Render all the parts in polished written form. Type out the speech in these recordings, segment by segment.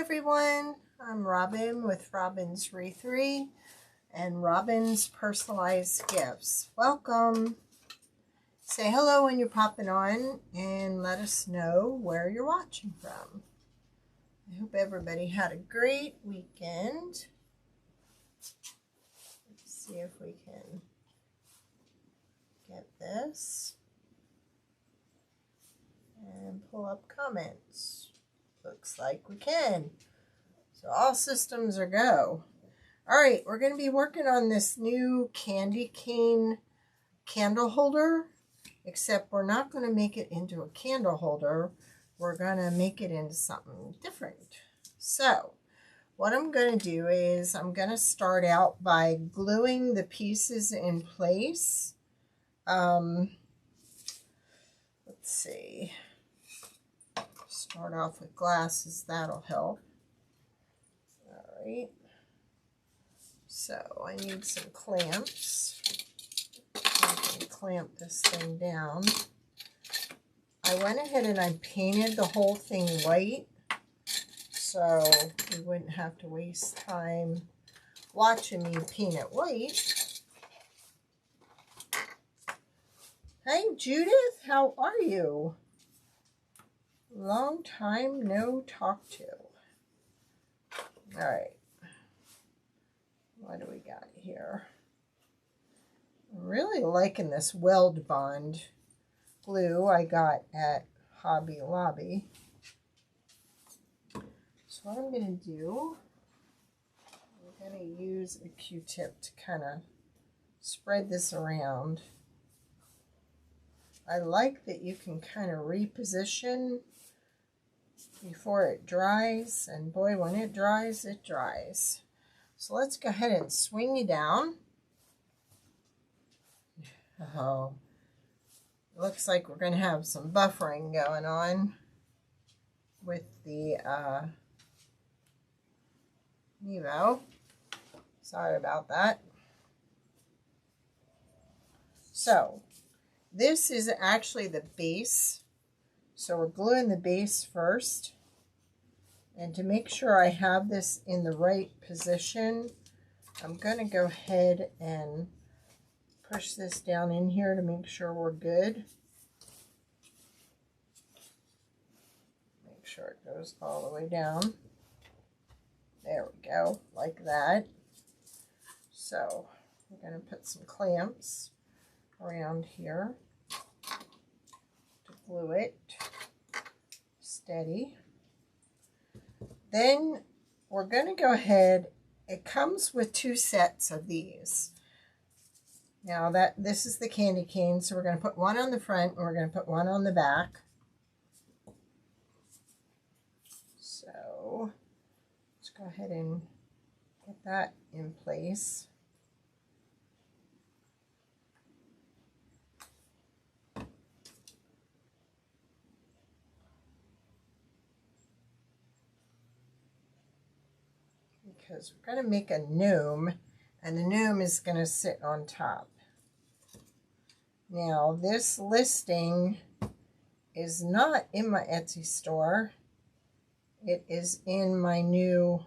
everyone, I'm Robin with robinswreathery and Robin's Personalized Gifts. Welcome. Say hello when you're popping on and let us know where you're watching from. I hope everybody had a great weekend. Let's see if we can get this and pull up comments. Looks like we can. So all systems are go. All right, we're going to be working on this new candy cane candle holder, except we're not going to make it into a candle holder. We're going to make it into something different. So what I'm going to do is I'm going to start out by gluing the pieces in place. Let's see. Start off with glasses, that'll help. All right. So I need some clamps. I can clamp this thing down. I went ahead and I painted the whole thing white so we wouldn't have to waste time watching me paint it white. Hey Judith, how are you? Long time no talk to. All right. What do we got here? I'm really liking this Weld Bond glue I got at Hobby Lobby. So what I'm going to do, I'm going to use a Q-tip to kind of spread this around. I like that you can kind of reposition before it dries, and boy, when it dries, it dries. So let's go ahead and swing you down. Oh, looks like we're going to have some buffering going on with the Nevo. Sorry about that. So this is actually the base. So we're gluing the base first. And to make sure I have this in the right position, I'm going to go ahead and push this down in here to make sure we're good. Make sure it goes all the way down. There we go, like that. So we're going to put some clamps around here to glue it steady. Then we're going to go ahead, it comes with 2 sets of these. Now this is the candy cane, so we're going to put one on the front and we're going to put one on the back. So let's go ahead and get that in place. Because we're going to make a gnome, and the gnome is going to sit on top. Now, this listing is not in my Etsy store. It is in my new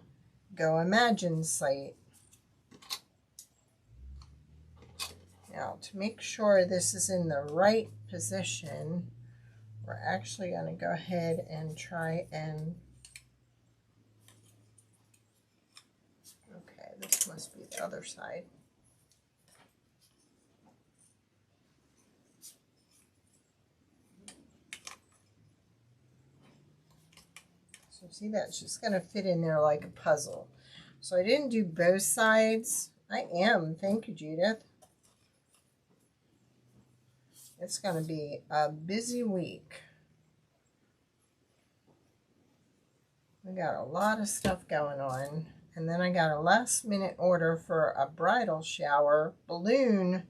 Goimagine site. Now, to make sure this is in the right position, we're actually going to go ahead and try and this must be the other side. So see, that's just going to fit in there like a puzzle. So I didn't do both sides. I am. Thank you, Judith. It's going to be a busy week. We got a lot of stuff going on. And then I got a last minute order for a bridal shower balloon.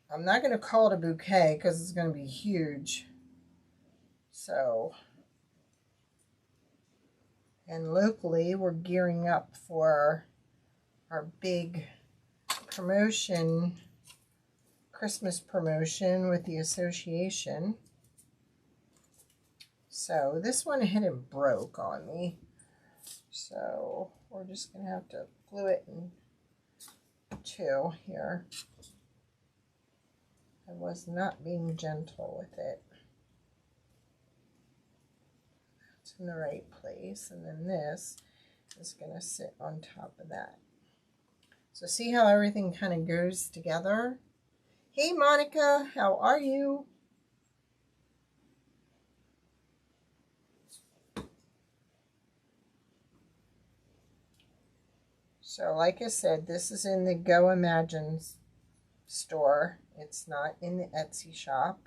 I'm not going to call it a bouquet because it's going to be huge. So, and locally we're gearing up for our big promotion, Christmas promotion with the association. So this one hit and broke on me. So we're just going to have to glue it in two here. I was not being gentle with it. It's in the right place, and then this is going to sit on top of that. So see how everything kind of goes together? Hey Monica, how are you? So like I said, this is in the Goimagine store. It's not in the Etsy shop.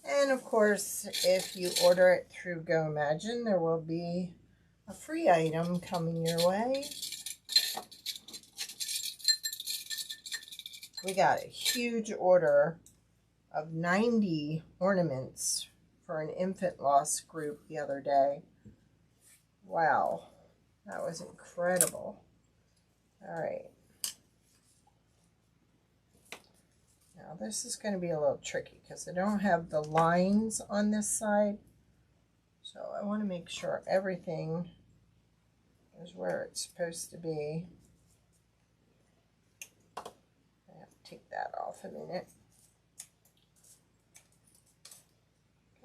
And of course, if you order it through Goimagine, there will be a free item coming your way. We got a huge order of 90 ornaments for an infant loss group the other day. Wow, that was incredible. All right. Now this is going to be a little tricky because I don't have the lines on this side. So I want to make sure everything is where it's supposed to be. I have to take that off a minute.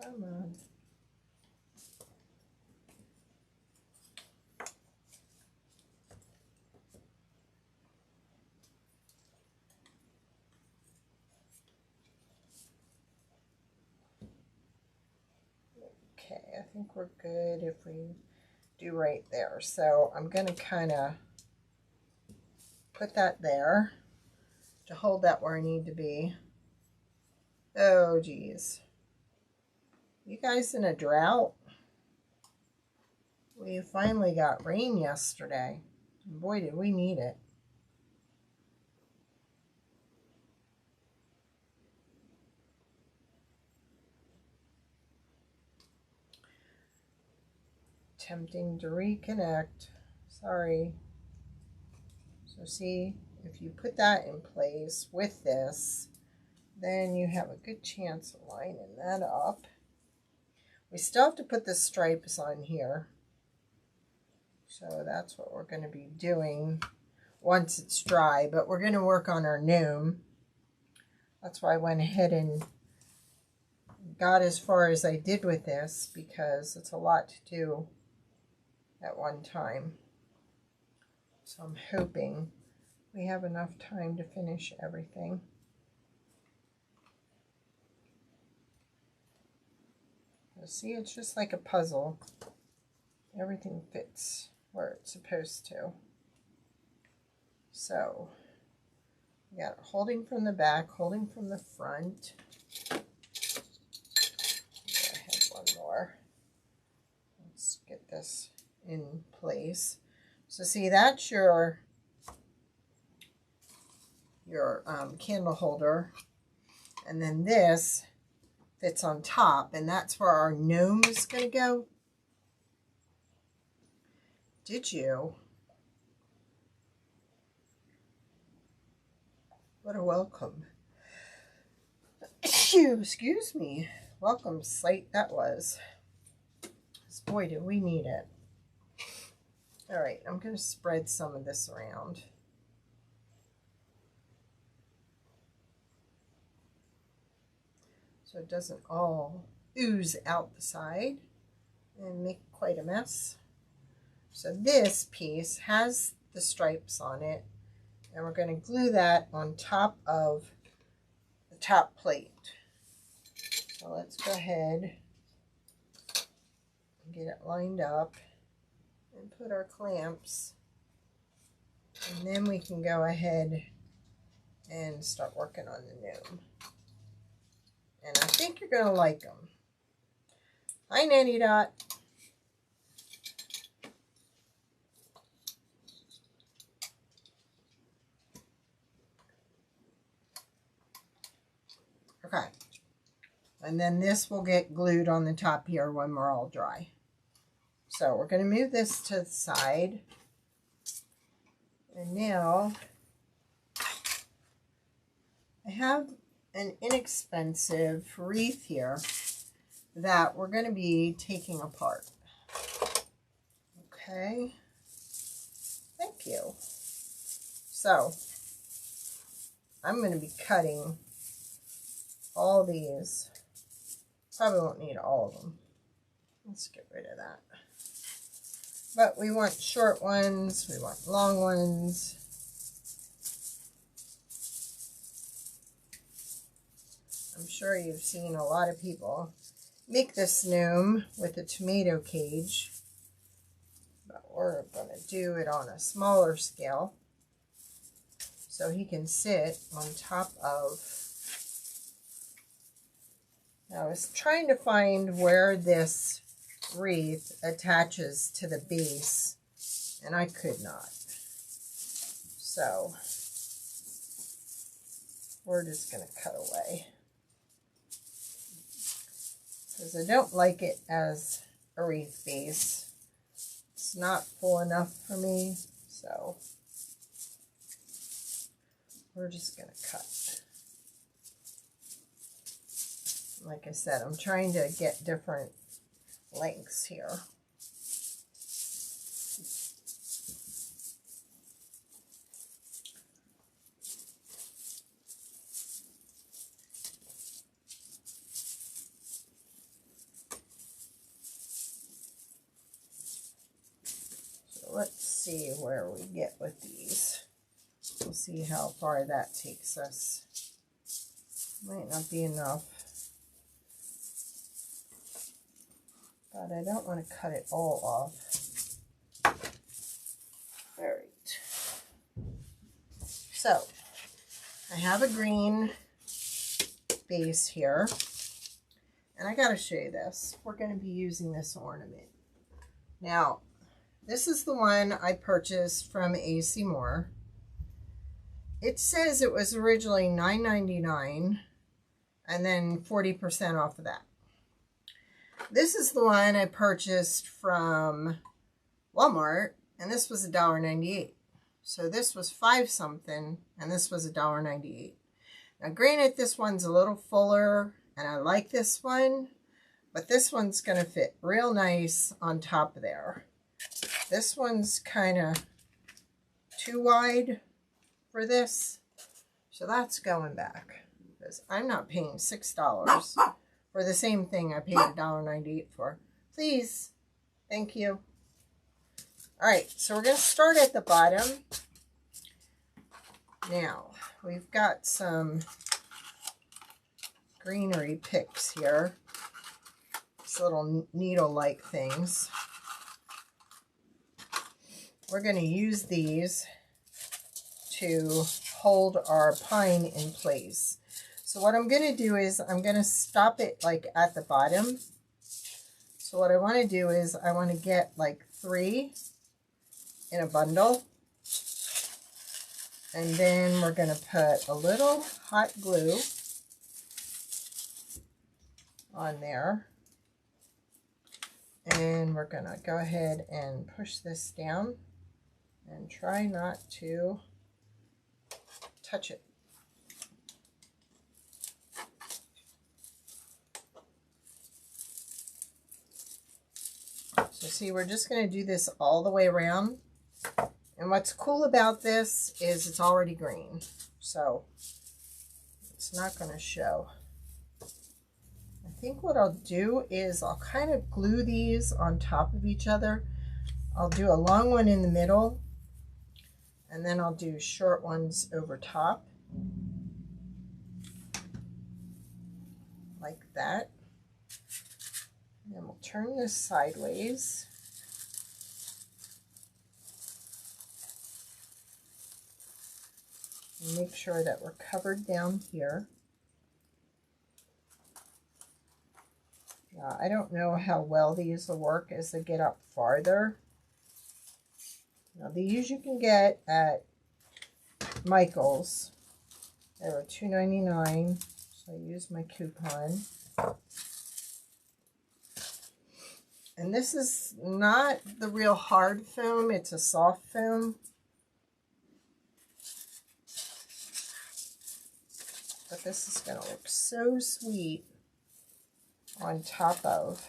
Come on. Okay, I think we're good if we do right there. So I'm going to kind of put that there to hold that where I need to be. Oh, geez. You guys in a drought? We finally got rain yesterday. Boy, did we need it. Attempting to reconnect. Sorry. So see, if you put that in place with this, then you have a good chance of lining that up. We still have to put the stripes on here. So that's what we're going to be doing once it's dry. But we're going to work on our gnome. That's why I went ahead and got as far as I did with this, because it's a lot to do at one time. So I'm hoping we have enough time to finish everything. See, it's just like a puzzle. Everything fits where it's supposed to. So, we got holding from the back, holding from the front. I have one more. Let's get this in place. So see, that's your candle holder, and then this fits on top, and that's where our gnome is going to go. Did you? What a welcome. Excuse me. Welcome sight that was. Boy, do we need it. All right, I'm going to spread some of this around. So it doesn't all ooze out the side and make quite a mess. So this piece has the stripes on it, and we're going to glue that on top of the top plate. So let's go ahead and get it lined up and put our clamps, and then we can go ahead and start working on the gnome. And I think you're going to like them. Hi, Nanny Dot. Okay. And then this will get glued on the top here when we're all dry. So we're going to move this to the side. And now I have an inexpensive wreath here that we're going to be taking apart. Okay. Thank you. So, I'm going to be cutting all these. Probably won't need all of them. Let's get rid of that. But we want short ones, we want long ones. I'm sure you've seen a lot of people make this gnome with a tomato cage. But we're going to do it on a smaller scale so he can sit on top of. I was trying to find where this wreath attaches to the base, and I could not. So we're just going to cut away because I don't like it as a wreath base. It's not full enough for me, so we're just going to cut. Like I said, I'm trying to get different lengths here. So let's see where we get with these. We'll see how far that takes us. Might not be enough. But I don't want to cut it all off. All right. So, I have a green base here. And I got to show you this. We're going to be using this ornament. Now, this is the one I purchased from AC Moore. It says it was originally $9.99 and then 40% off of that. This is the one I purchased from Walmart, and this was $1.98. So this was $5 something, and this was $1.98. Now granted, this one's a little fuller, and I like this one, but this one's going to fit real nice on top of there. This one's kind of too wide for this, so that's going back, because I'm not paying $6 for the same thing I paid $1.98 for. Please. Thank you. Alright, so we're going to start at the bottom. Now, we've got some greenery picks here. These little needle-like things. We're going to use these to hold our pine in place. So what I'm going to do is I'm going to stop it like at the bottom. So what I want to do is I want to get like 3 in a bundle. And then we're going to put a little hot glue on there. And we're going to go ahead and push this down and try not to touch it. So see, we're just going to do this all the way around. And what's cool about this is it's already green. So it's not going to show. I think what I'll do is I'll kind of glue these on top of each other. I'll do a long one in the middle. And then I'll do short ones over top. Like that. And then we'll turn this sideways. And make sure that we're covered down here. I don't know how well these will work as they get up farther. Now these you can get at Michael's. They were $2.99, so I used my coupon. And this is not the real hard foam, it's a soft foam. But this is going to look so sweet on top of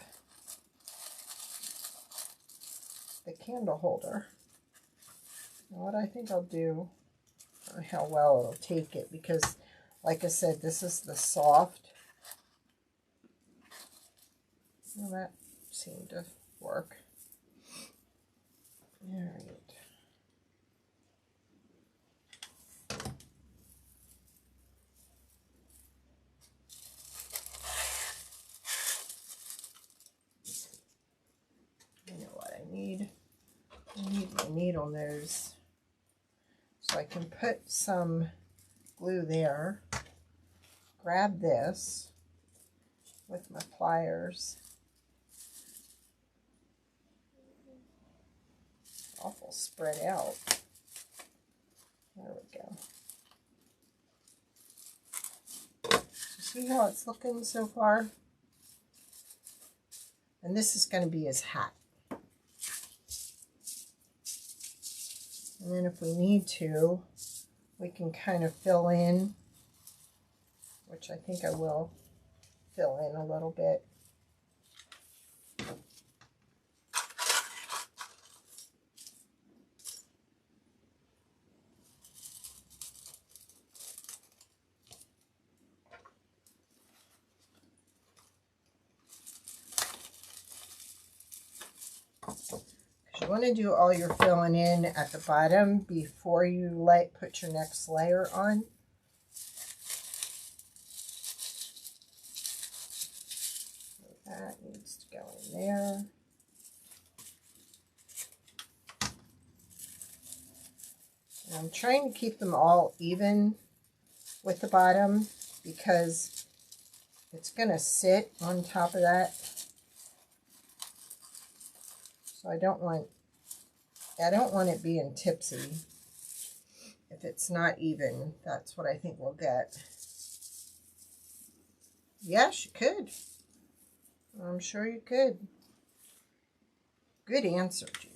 the candle holder. And what I think I'll do, I don't know how well it'll take it, because like I said, this is the soft. Well, that seemed to work. All right. You know what I need? I need my needle nose. So I can put some glue there. Grab this with my pliers. Awful spread out. There we go. See how it's looking so far? And this is going to be his hat. And then if we need to, we can kind of fill in, which I think I will fill in a little bit. You want to do all your filling in at the bottom before you put your next layer on. That needs to go in there. And I'm trying to keep them all even with the bottom because it's going to sit on top of that. So I don't want it being tipsy. If it's not even, that's what I think we'll get. Yes, you could. I'm sure you could. Good answer, Judith.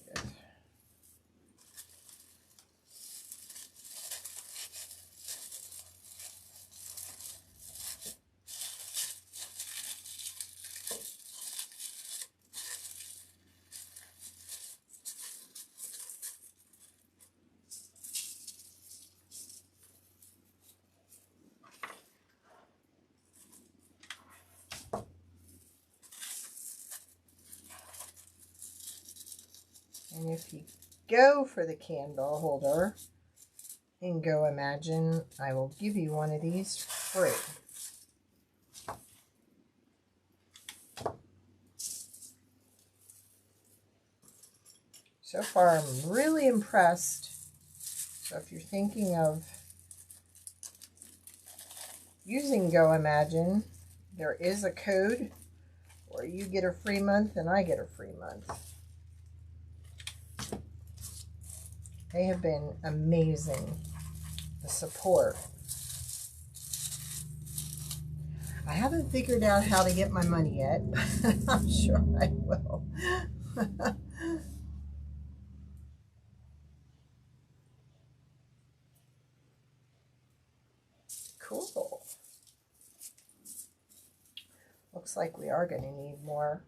And if you go for the candle holder in Goimagine, I will give you one of these free. So far, I'm really impressed. So if you're thinking of using Goimagine, there is a code where you get a free month and I get a free month. They have been amazing, the support. I haven't figured out how to get my money yet, but I'm sure I will. Cool. Looks like we are going to need more.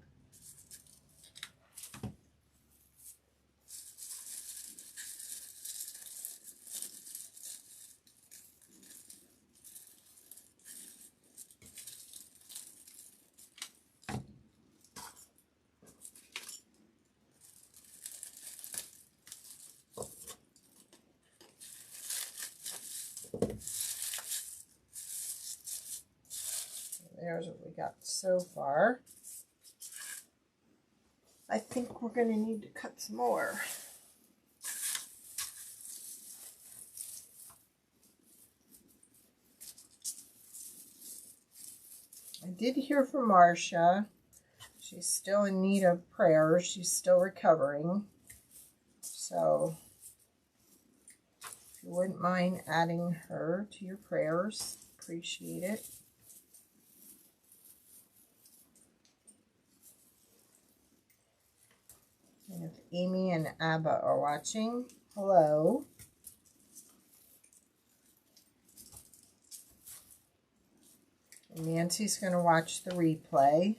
There's what we got so far. I think we're going to need to cut some more. I did hear from Marcia. She's still in need of prayers. She's still recovering. So if you wouldn't mind adding her to your prayers, appreciate it. And if Amy and Abba are watching, hello. Nancy's going to watch the replay.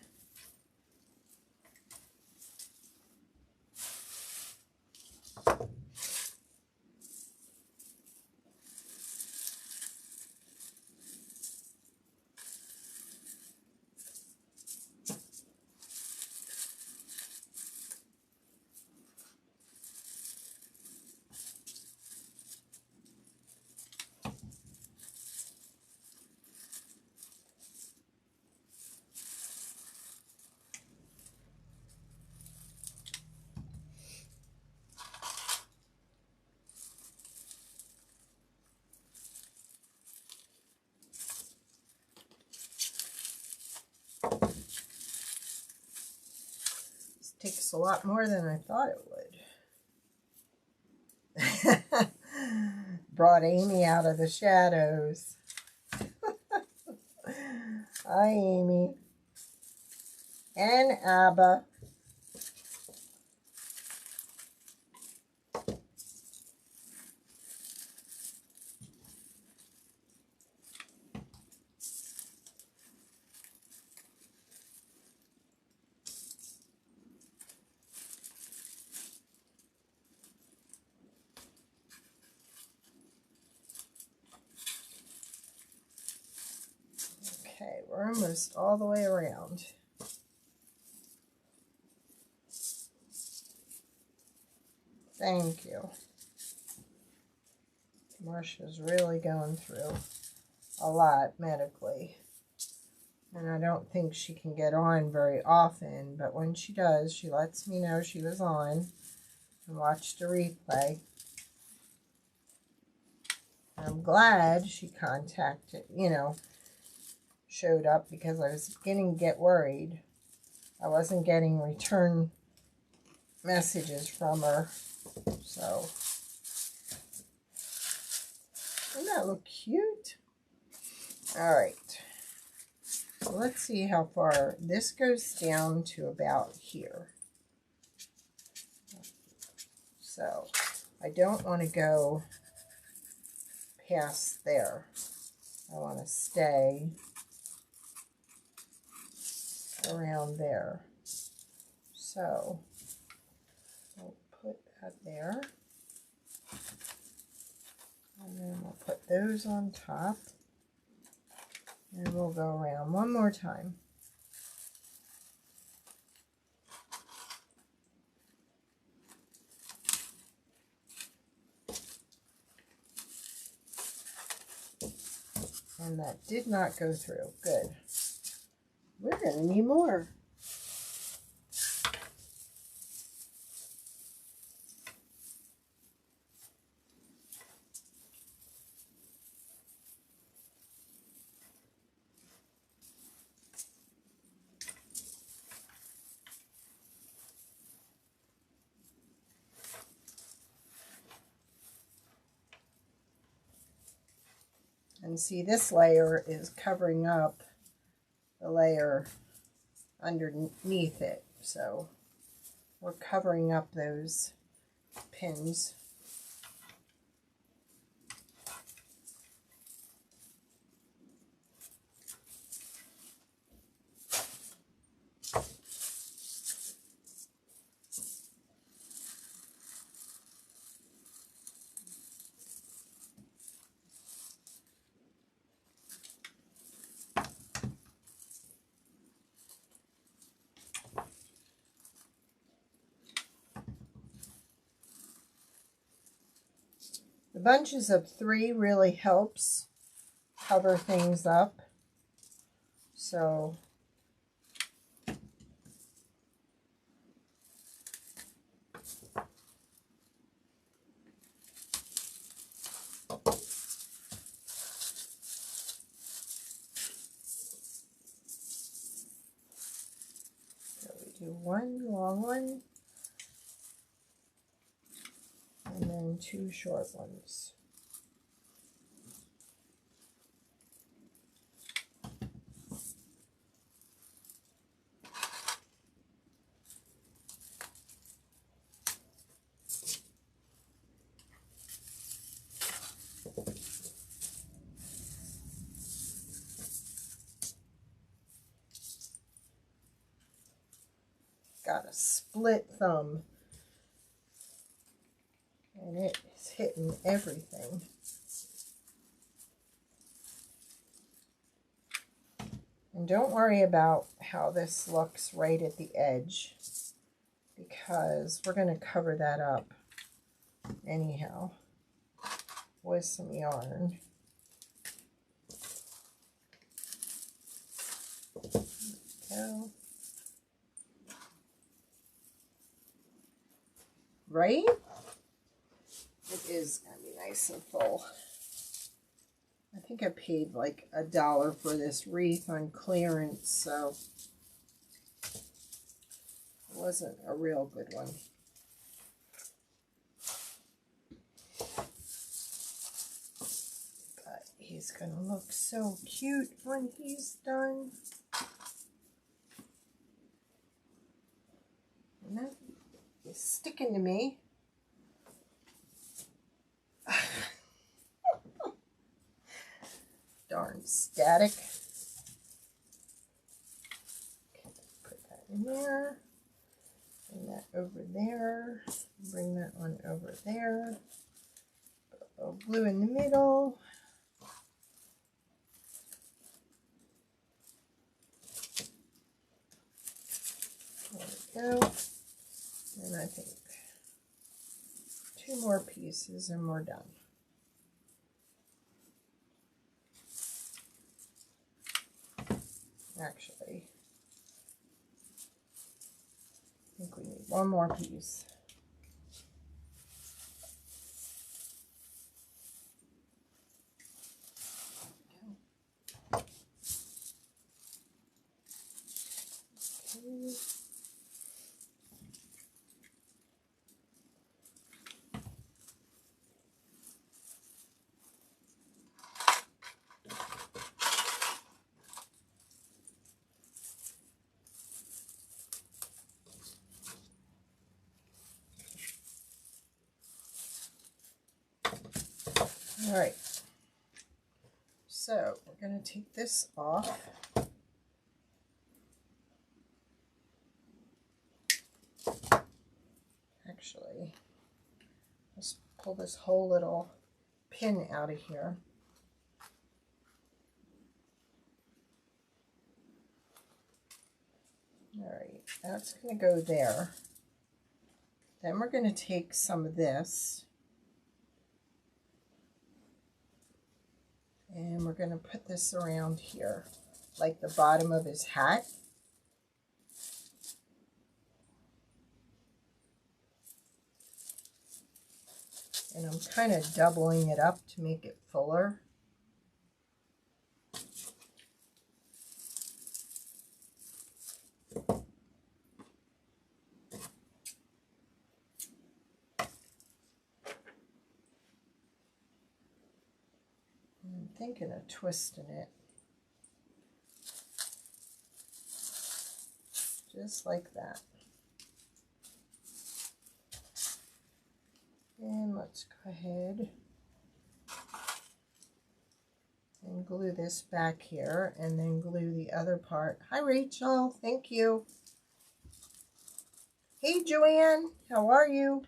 Takes a lot more than I thought it would. Brought Amy out of the shadows. Hi, Amy. And Abba. Okay, we're almost all the way around. Thank you. Marsha's really going through a lot medically. And I don't think she can get on very often, but when she does, she lets me know she was on and watched a replay. I'm glad she contacted, showed up, because I was beginning to get worried. I wasn't getting return messages from her. So, doesn't that look cute? All right. So let's see how far this goes down to about here. So I don't want to go past there. I want to stay around there. So I'll put that there. And then we'll put those on top. And we'll go around one more time. And that did not go through. Good. We're going to need more. And see, this layer is covering up the layer underneath it. So we're covering up those pins. The bunches of 3 really helps cover things up. So we do 1 long one. And then 2 short ones. got a split thumb. And it is hitting everything. And don't worry about how this looks right at the edge, because we're going to cover that up anyhow with some yarn. Go. Right? It is going to be nice and full. I think I paid like $1 for this wreath on clearance, so it wasn't a real good one. But he's going to look so cute when he's done. And that is sticking to me. Darn static. Okay, put that in there. Bring that over there. Bring that one over there. Put a little blue in the middle. There we go. And I think 2 more pieces and we're done. Actually, I think we need 1 more piece. Okay. All right, so we're going to take this off. Actually, let's pull this whole little pin out of here. All right, that's going to go there. Then we're going to take some of this and we're going to put this around here, like the bottom of his hat. And I'm kind of doubling it up to make it fuller. I'm thinking of twisting it. Just like that. And let's go ahead and glue this back here and then glue the other part. Hi Rachel, thank you. Hey Joanne, how are you?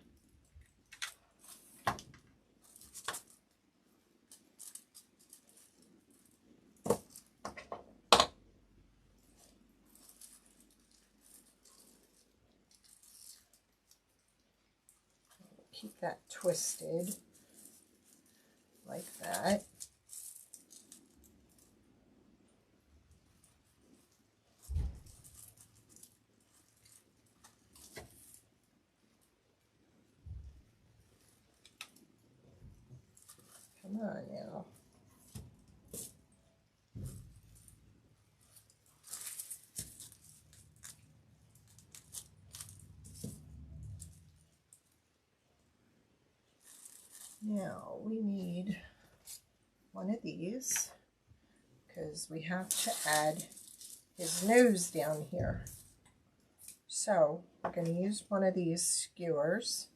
Keep that twisted like that. Come on now. Now we need one of these because we have to add his nose down here. So we're going to use one of these skewers,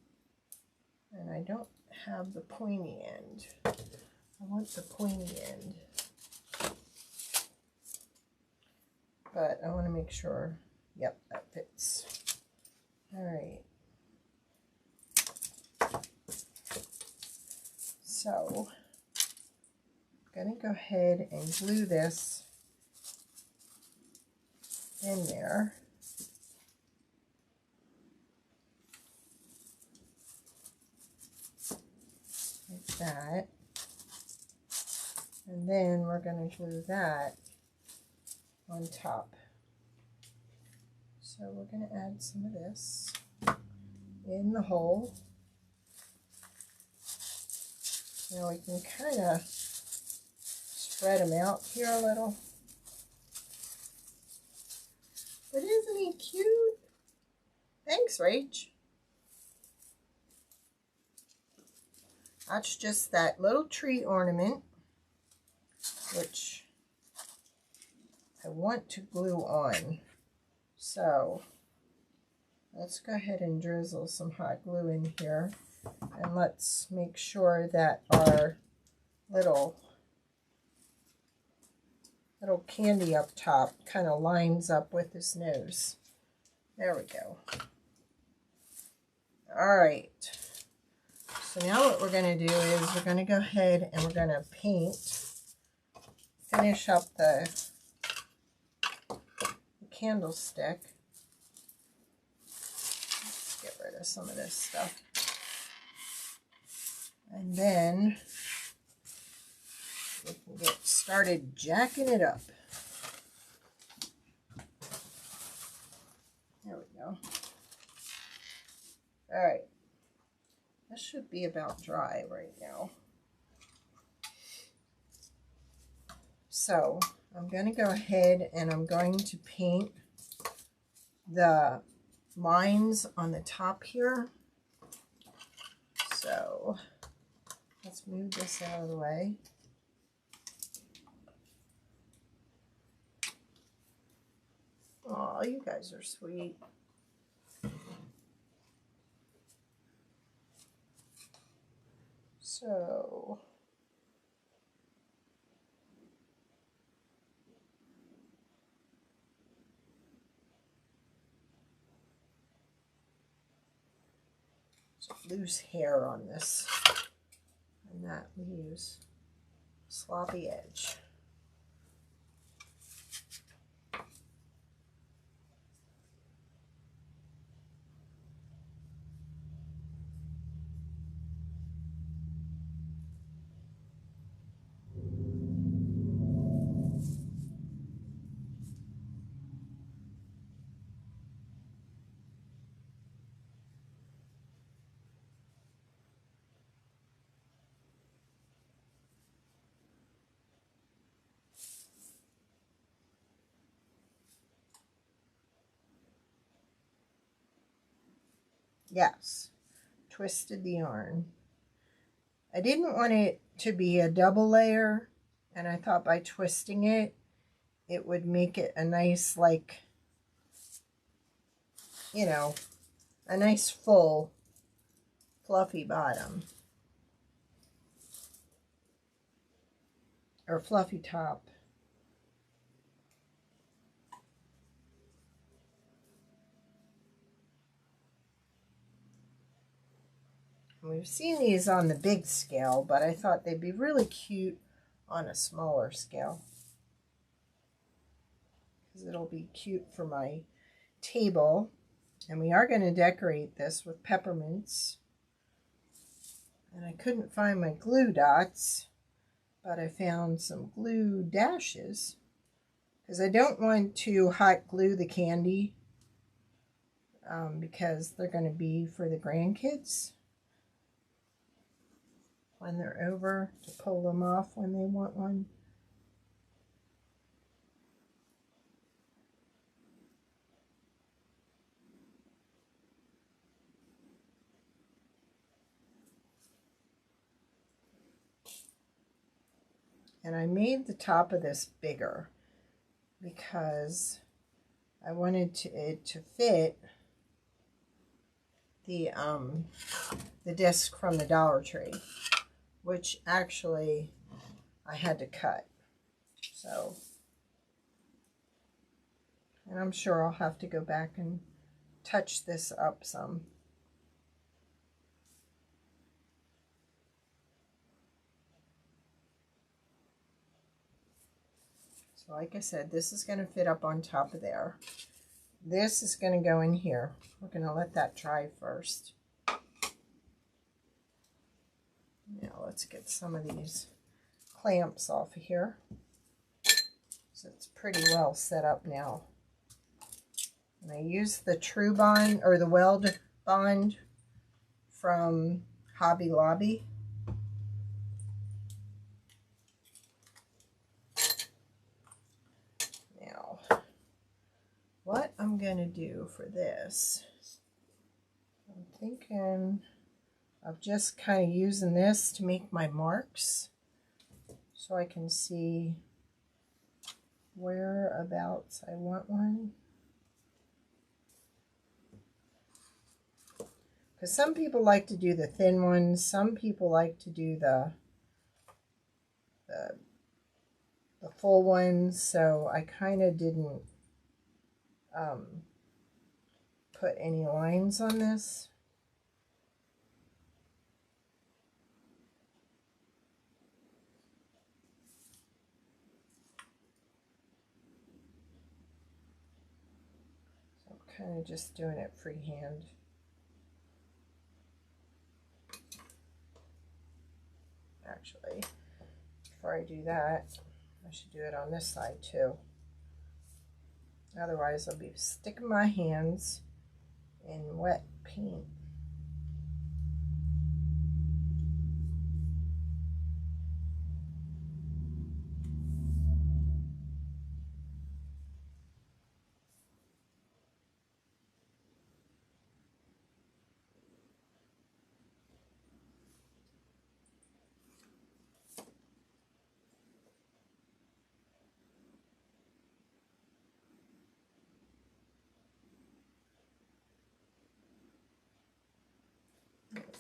and I don't have the pointy end. I want the pointy end, but I want to make sure, yep, that fits. All right. So I'm going to go ahead and glue this in there. Like that. And then we're going to glue that on top. So we're going to add some of this in the hole. Now we can kind of spread them out here a little. But isn't he cute? Thanks, Rach. That's just that little tree ornament, which I want to glue on. So let's go ahead and drizzle some hot glue in here. And let's make sure that our little candy up top kind of lines up with his nose. There we go. All right. So now what we're going to do is we're going to go ahead and we're going to finish up the candlestick. Let's get rid of some of this stuff. And then we can get started jacking it up. There we go. All right. This should be about dry right now. So I'm going to go ahead and I'm going to paint the lines on the top here. So let's move this out of the way. Oh, you guys are sweet. So loose hair on this, and that leaves sloppy edge. Yes, twisted the yarn. I didn't want it to be a double layer, and I thought by twisting it, it would make it a nice, like, you know, a nice full fluffy bottom. Or fluffy top. We've seen these on the big scale, but I thought they'd be really cute on a smaller scale. Because it'll be cute for my table. And we are going to decorate this with peppermints. And I couldn't find my glue dots, but I found some glue dashes. Because I don't want to hot glue the candy. Because they're going to be for the grandkids when they're over, to pull them off when they want one. And I made the top of this bigger because I wanted it to fit the disc from the Dollar Tree, which actually I had to cut. So, and I'm sure I'll have to go back and touch this up some. So like I said, this is going to fit up on top of there. This is going to go in here. We're going to let that dry first. Now let's get some of these clamps off of here. So it's pretty well set up now. And I use the True Bond or the Weld Bond from Hobby Lobby. Now, what I'm going to do for this, I'm thinking of just kind of using this to make my marks so I can see whereabouts I want one. Because some people like to do the thin ones, some people like to do the full ones, so I kind of didn't put any lines on this. So I'm kind of just doing it freehand. Actually, before I do that, I should do it on this side too. Otherwise, I'll be sticking my hands in wet paint.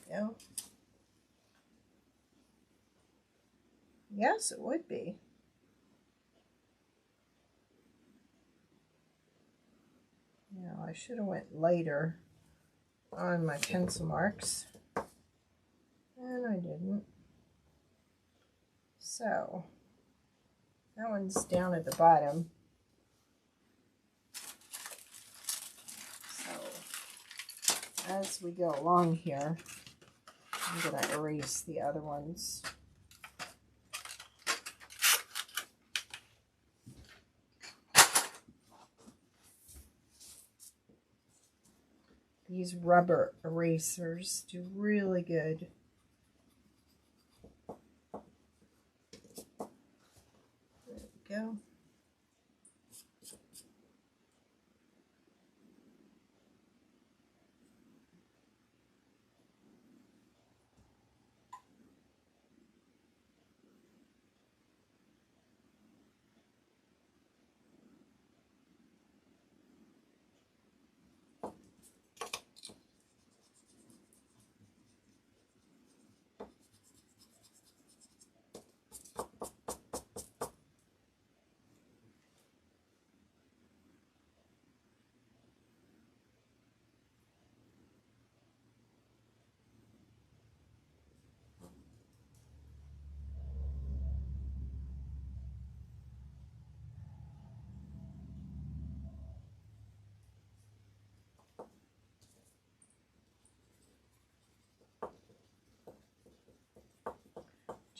Go. Yes, it would be. Now, I should have went lighter on my pencil marks, and I didn't. So, that one's down at the bottom. So, as we go along here, I'm going to erase the other ones. These rubber erasers do really good. There we go.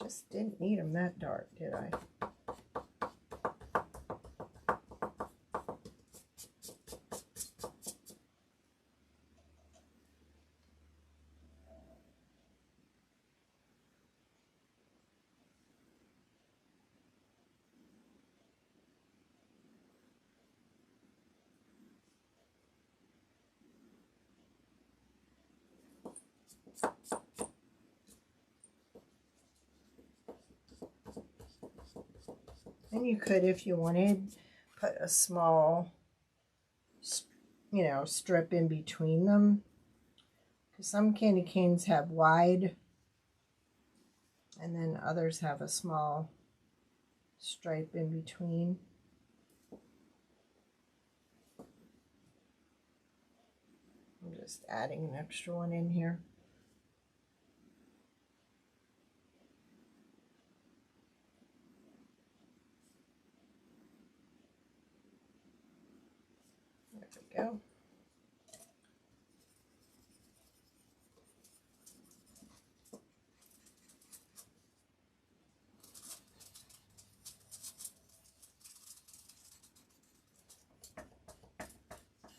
Just didn't need them that dark, did I? And you could, if you wanted, put a small, strip in between them. Because some candy canes have wide, and then others have a small stripe in between. Just adding an extra one in here. There we go.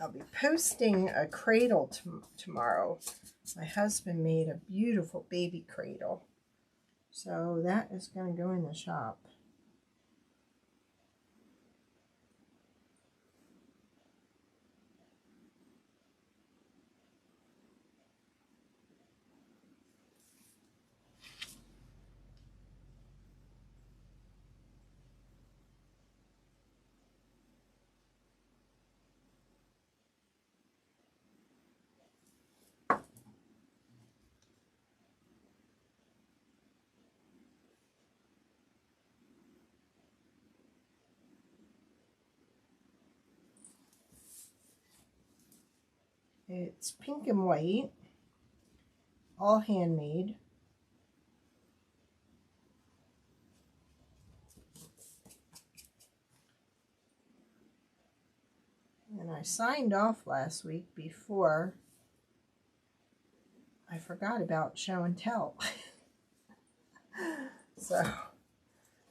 I'll be posting a cradle tomorrow. My husband made a beautiful baby cradle. So that is going to go in the shop. It's pink and white, all handmade. And I signed off last week before I forgot about show and tell. So,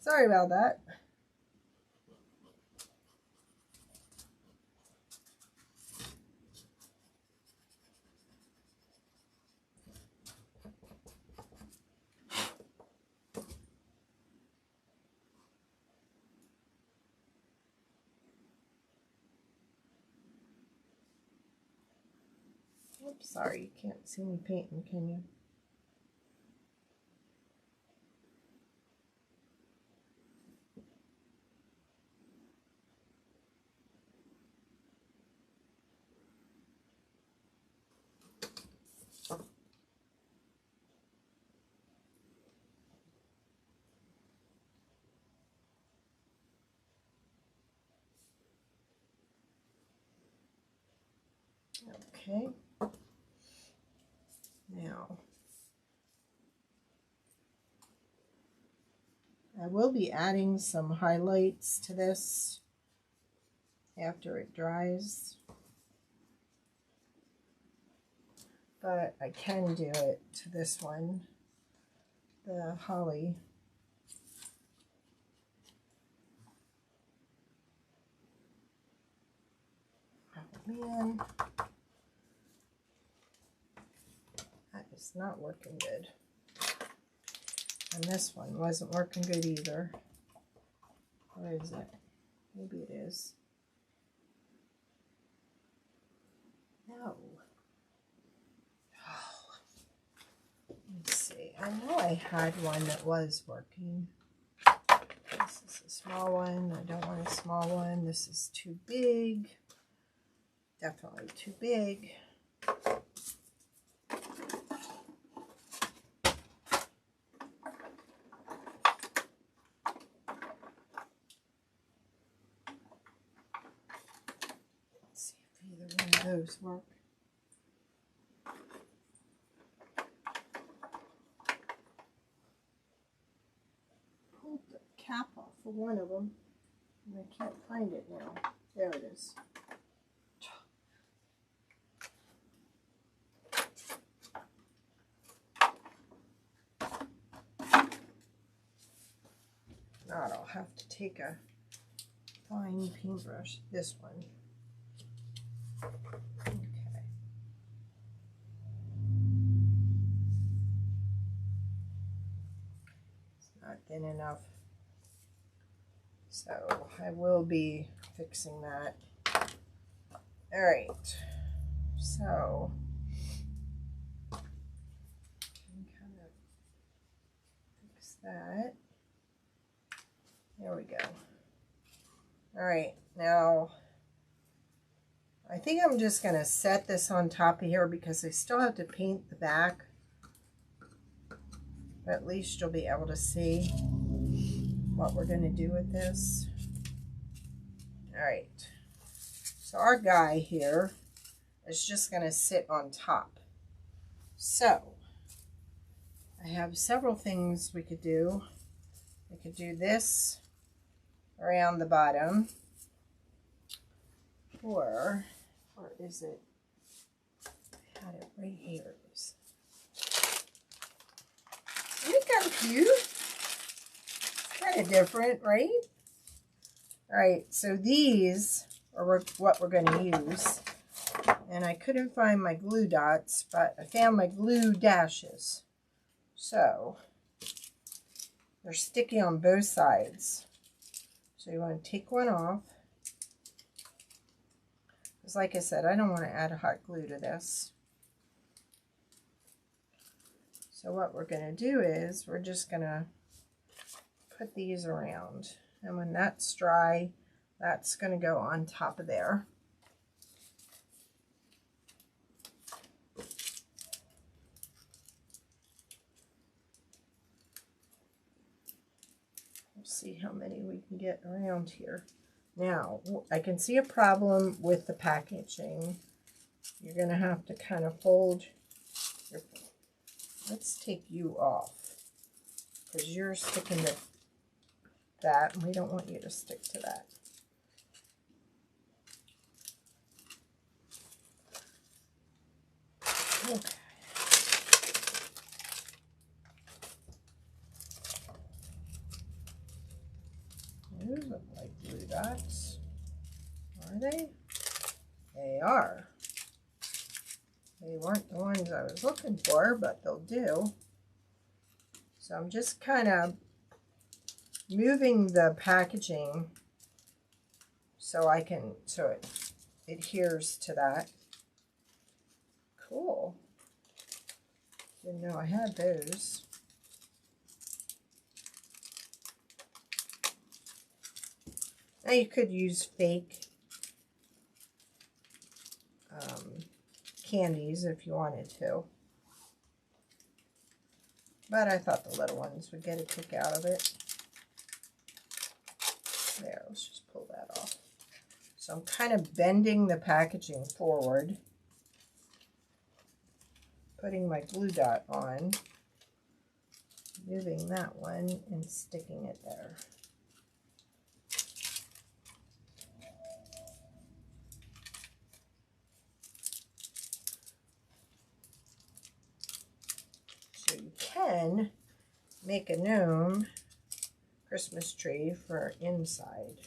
sorry about that. Oops, sorry, you can't see me painting, can you? Okay. Now, I will be adding some highlights to this after it dries, but I can do it to this one, the holly. Oh man, that is not working good. And this one wasn't working good either. Where is it? Maybe it is. No. Oh. Let's see. I know I had one that was working. This is a small one. I don't want a small one. This is too big. Definitely too big. Those work. Pulled the cap off of one of them, and I can't find it now. There it is. Now I'll have to take a fine paintbrush. This one. Okay. It's not thin enough. So I will be fixing that. All right. So I can kind of fix that. There we go. All right. Now I think I'm just going to set this on top of here because I still have to paint the back. But at least you'll be able to see what we're going to do with this. All right. So our guy here It's just going to sit on top. So I have several things we could do. We could do this around the bottom, or where is it? I had it right here. It is. Isn't it kind of cute? Kind of different, right? All right, so these are what we're going to use. And I couldn't find my glue dots, but I found my glue dashes. So they're sticky on both sides. So you want to take one off. Because like I said, I don't want to add hot glue to this. So what we're going to do is we're just going to put these around. And when that's dry, that's going to go on top of there. See how many we can get around here. Now, I can see a problem with the packaging. You're going to have to kind of fold your... Let's take you off, because you're sticking to that, and we don't want you to stick to that. Okay. Those look like glue dots. Are they? They are. They weren't the ones I was looking for, but they'll do. So I'm just kind of moving the packaging so it adheres to that. Cool. Didn't know I had those. Now you could use fake candies if you wanted to. But I thought the little ones would get a kick out of it. There, let's just pull that off. So I'm kind of bending the packaging forward, putting my glue dot on, moving that one and sticking it there. So you can make a gnome Christmas tree for inside.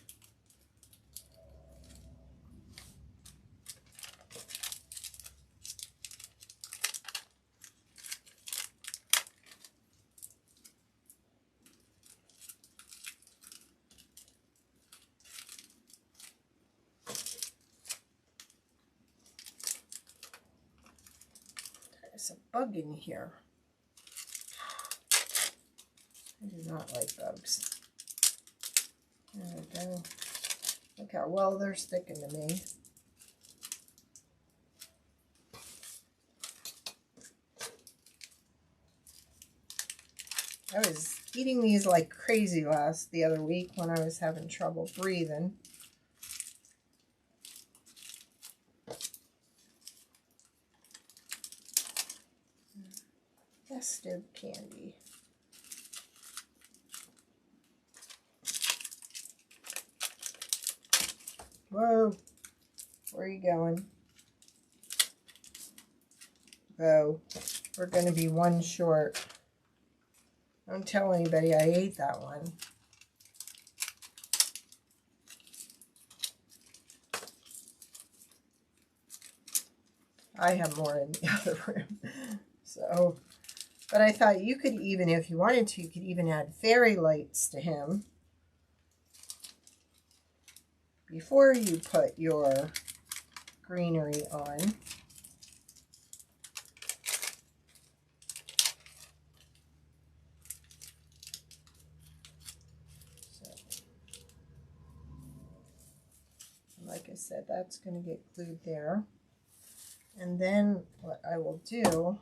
There's a bug in here. I do not like bugs. There we go. Look how well they're sticking to me. I was eating these like crazy the other week when I was having trouble breathing. Festive candy. Whoa, where are you going? Oh, we're going to be one short. Don't tell anybody I ate that one. I have more in the other room. So, but I thought you could even, if you wanted to, you could even add fairy lights to him before you put your greenery on. So, like I said, that's going to get glued there. And then what I will do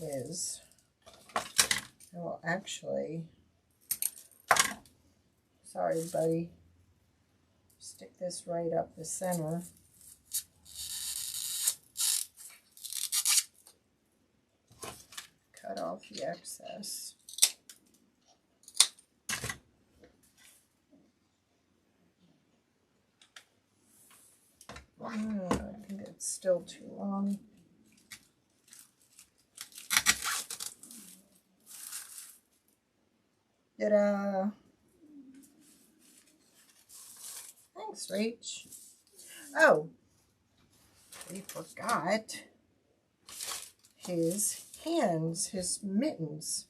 is I will actually, sorry buddy, stick this right up the center. cut off the excess. I think it's still too long. Ta-da! Thanks, Rach. Oh, we forgot his hands, his mittens.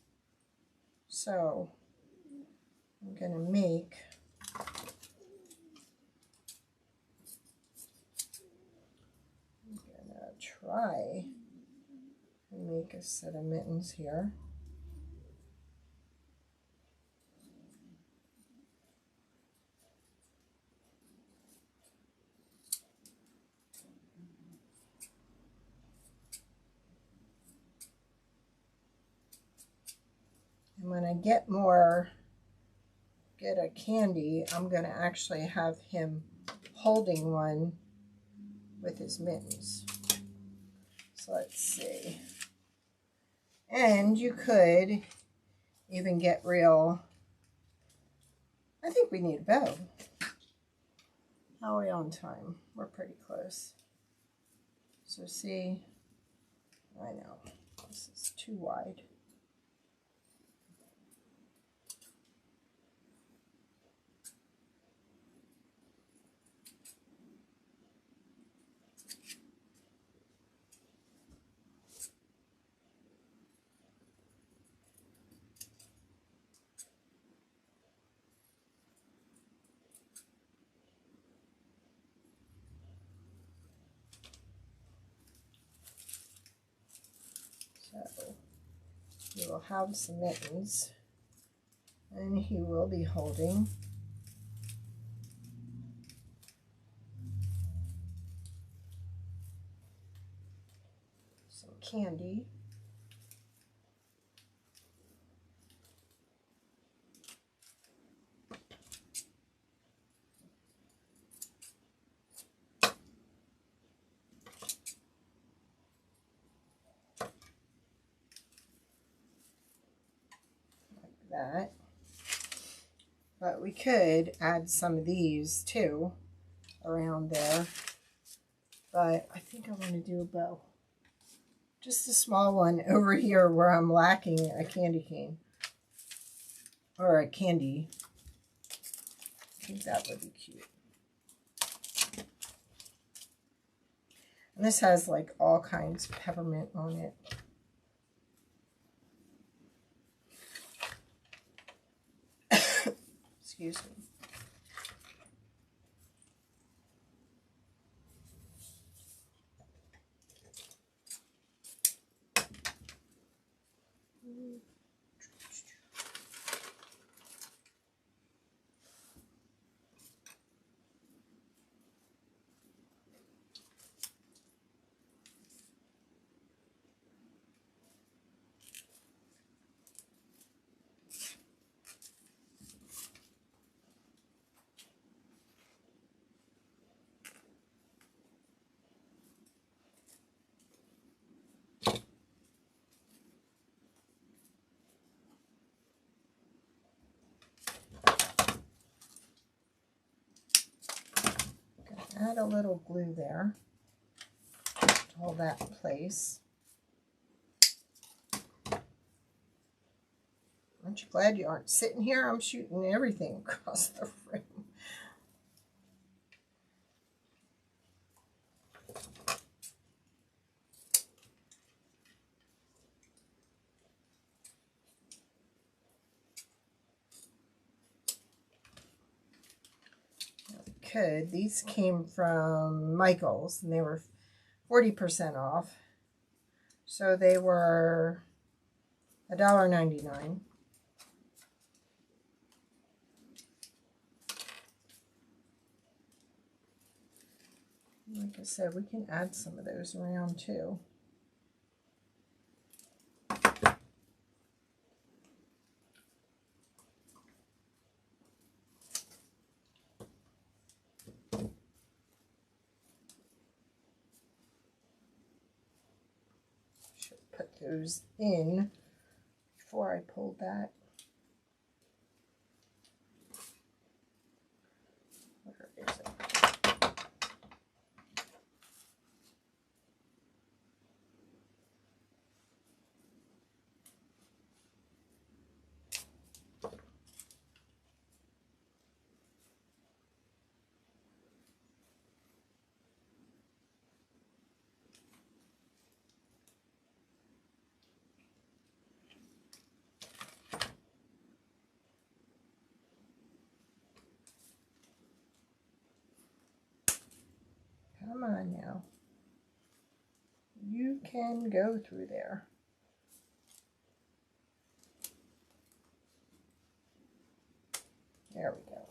So I'm gonna make try and make a set of mittens here. And when I get a candy, I'm going to actually have him holding one with his mittens. So let's see. And you could even get real, I think we need a bow. How are we on time? We're pretty close. So see, I know, this is too wide. So he will have some mittens, and he will be holding some candy. That, but we could add some of these too around there, but I think I want to do a bow, just a small one over here where I'm lacking a candy cane or a candy. I think that would be cute. And this has like all kinds of peppermint on it. Excuse me. Add a little glue there to hold that in place. Aren't you glad you aren't sitting here? I'm shooting everything across the room. These came from Michael's and they were 40% off. So they were $1.99. Like I said, we can add some of those around too. Should put those in before I pulled that. Where is it? Come on now. You can go through there. There we go.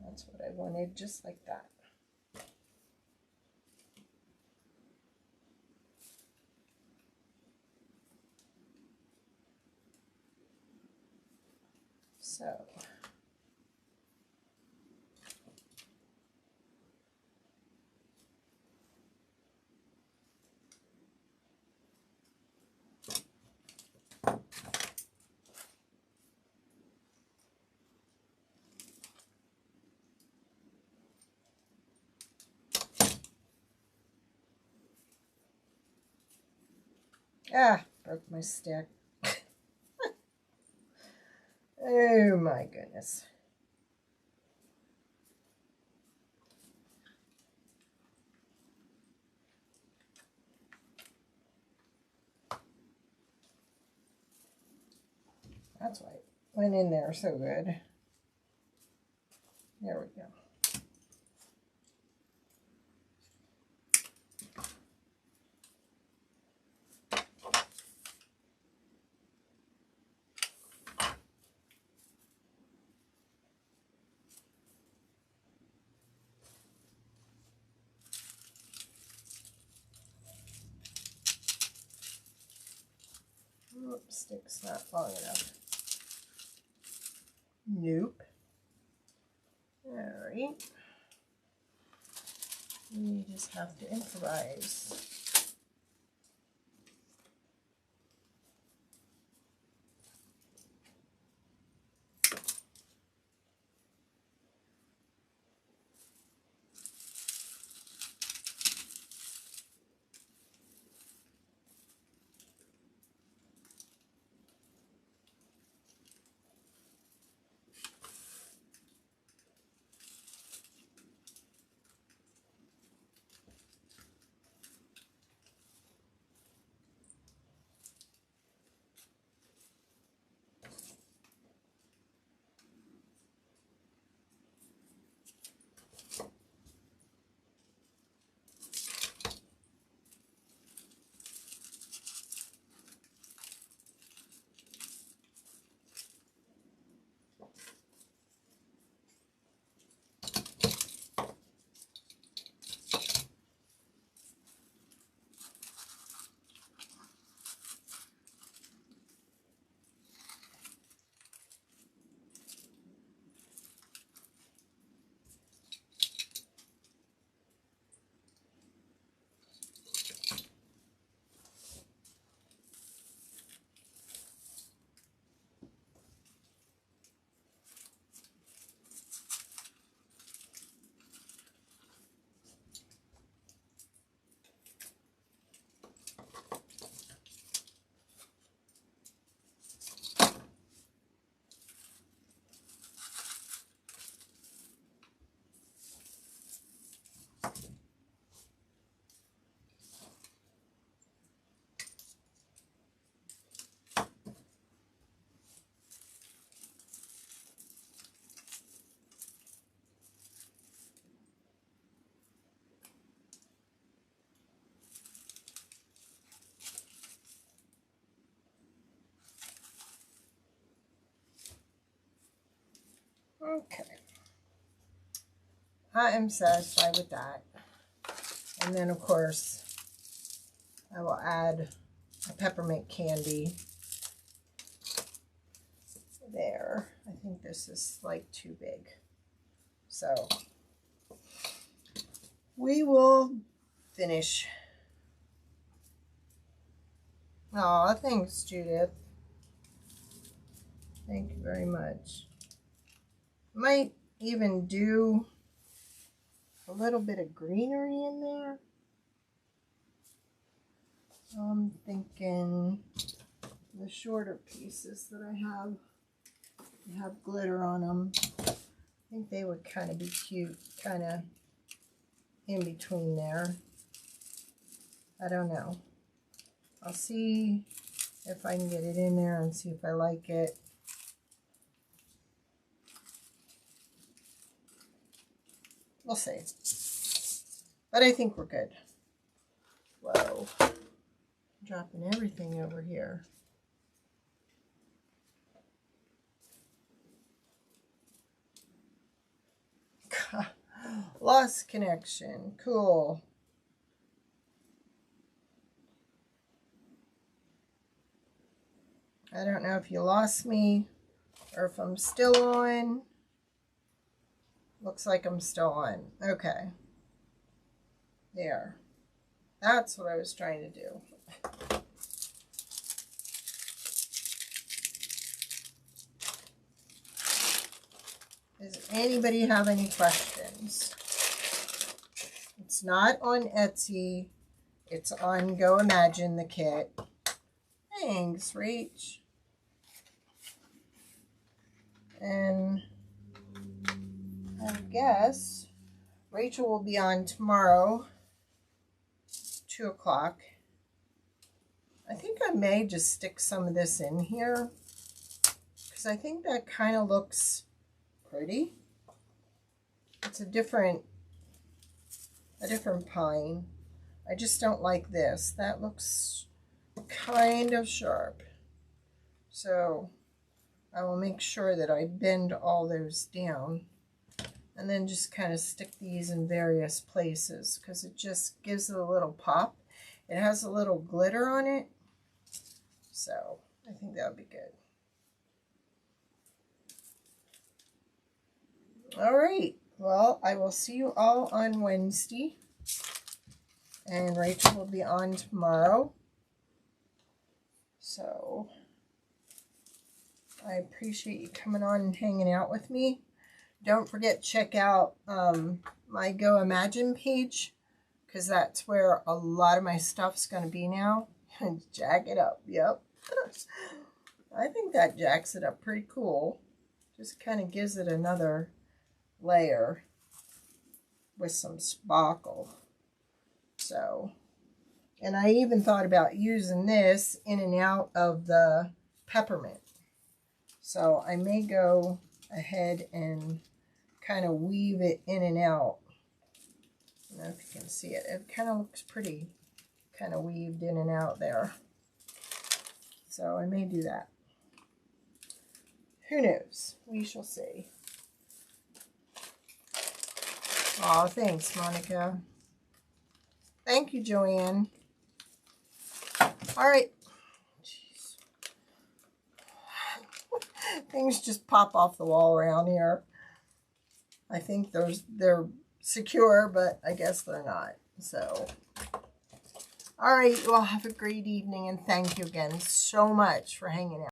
That's what I wanted, just like that. So. Ah, broke my stick. Oh my goodness. That's why it went in there so good. There we go. Oops, stick's not long enough. Nope. Alright. We just have to improvise. Okay. I am satisfied with that. And then, of course, I will add a peppermint candy there. I think this is like too big. So we will finish. Oh, thanks, Judith. Thank you very much. Might even do a little bit of greenery in there. I'm thinking the shorter pieces that I have glitter on them. I think they would kind of be cute, kind of in between there. I don't know. I'll see if I can get it in there and see if I like it. We'll see. But I think we're good. Whoa. I'm dropping everything over here. Lost connection. Cool. I don't know if you lost me or if I'm still on. Looks like I'm still on. Okay. There. That's what I was trying to do. Does anybody have any questions? It's not on Etsy. It's on Goimagine, the kit. Thanks, Rach. And I guess Rachel will be on tomorrow, 2 o'clock. I think I may just stick some of this in here because I think that kind of looks pretty. It's a different pine. I just don't like this. That looks kind of sharp. So I will make sure that I bend all those down and then just kind of stick these in various places because it just gives it a little pop. It has a little glitter on it. So I think that would be good. All right. Well, I will see you all on Wednesday. And Rachel will be on tomorrow. So I appreciate you coming on and hanging out with me. Don't forget to check out my Goimagine page because that's where a lot of my stuff's going to be now. Jack it up. Yep. I think that jacks it up pretty cool. Just kind of gives it another layer with some sparkle. So, and I even thought about using this in and out of the peppermint. So I may go ahead and kind of weave it in and out. I don't know if you can see it. It kind of looks pretty, kind of weaved in and out there. So I may do that. Who knows? We shall see. Oh, thanks, Monica. Thank you, Joanne. All right. Jeez. Things just pop off the wall around here. I think they're secure, but I guess they're not. So, all right. Well, have a great evening, and thank you again so much for hanging out.